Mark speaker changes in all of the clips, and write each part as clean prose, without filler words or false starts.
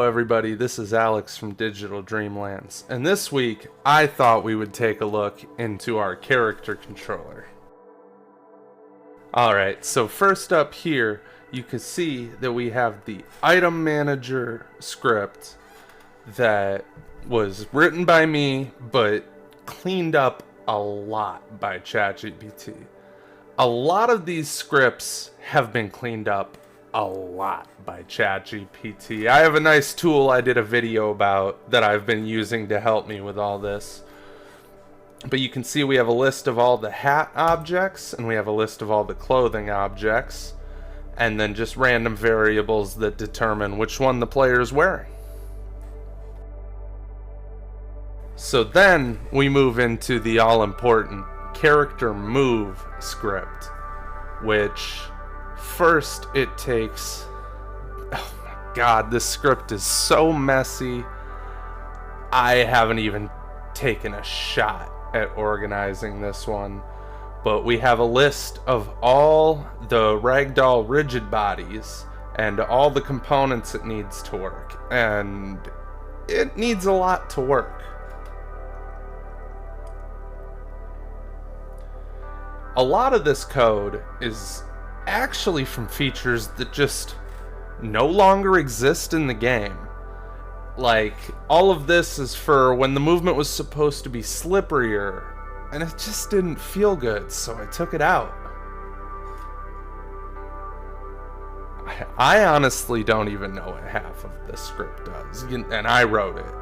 Speaker 1: everybody, this is Alex from Digital Dreamlands, and this week I thought we would take a look into our character controller. Alright, so first up here, you can see that we have the item manager script that was written by me, but cleaned up a lot by ChatGPT. A lot of these scripts have been cleaned up a lot by ChatGPT. I have a nice tool I did a video about that I've been using to help me with all this. But you can see we have a list of all the hat objects, and we have a list of all the clothing objects, and then just random variables that determine which one the player is wearing. So then we move into the all-important character move script, which first it takes, oh my god, this script is so messy. I haven't even taken a shot at organizing this one, but we have a list of all the ragdoll rigid bodies and all the components it needs to work, and it needs a lot to work. A lot of this code is actually from features that just no longer exist in the game. Like, all of this is for when the movement was supposed to be slipperier, and it just didn't feel good, so I took it out. I honestly don't even know what half of this script does, and I wrote it,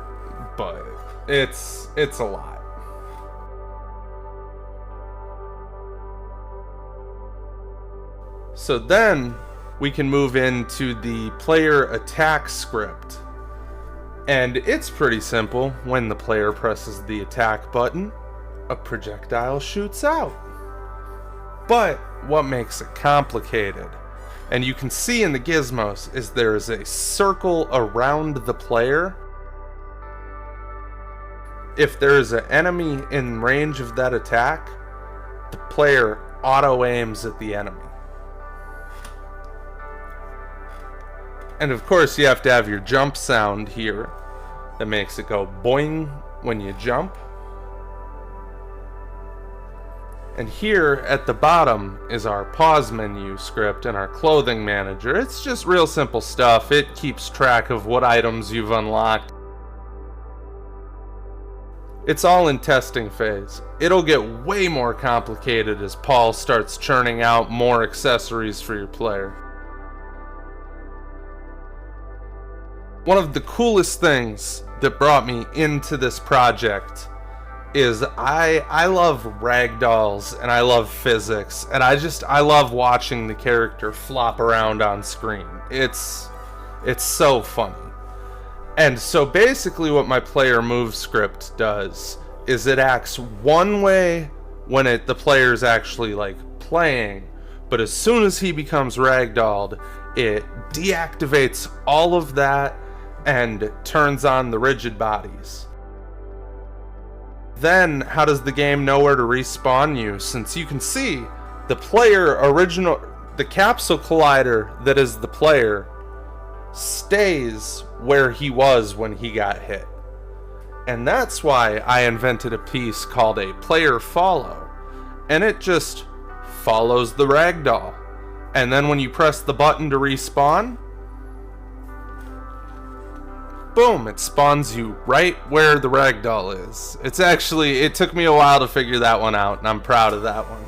Speaker 1: but it's a lot. So then we can move into the player attack script. And it's pretty simple. When the player presses the attack button, a projectile shoots out. But what makes it complicated, and you can see in the gizmos, is there is a circle around the player. If there is an enemy in range of that attack, the player auto-aims at the enemy. And of course you have to have your jump sound here that makes it go boing when you jump. And here at the bottom is our pause menu script and our clothing manager. It's just real simple stuff. It keeps track of what items you've unlocked. It's all in testing phase. It'll get way more complicated as Paul starts churning out more accessories for your player. One of the coolest things that brought me into this project is I love ragdolls and I love physics, and I love watching the character flop around on screen. It's so funny. And so basically what my player move script does is it acts one way when the player's actually like playing, but as soon as he becomes ragdolled, it deactivates all of that and turns on the rigid bodies. Then how does the game know where to respawn you? Since you can see the the capsule collider that is the player stays where he was when he got hit. And that's why I invented a piece called a player follow, and it just follows the ragdoll. And then when you press the button to respawn, boom, it spawns you right where the ragdoll is. It took me a while to figure that one out, and I'm proud of that one.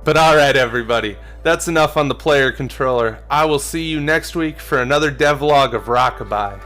Speaker 1: But alright everybody, that's enough on the player controller. I will see you next week for another devlog of Rockabye.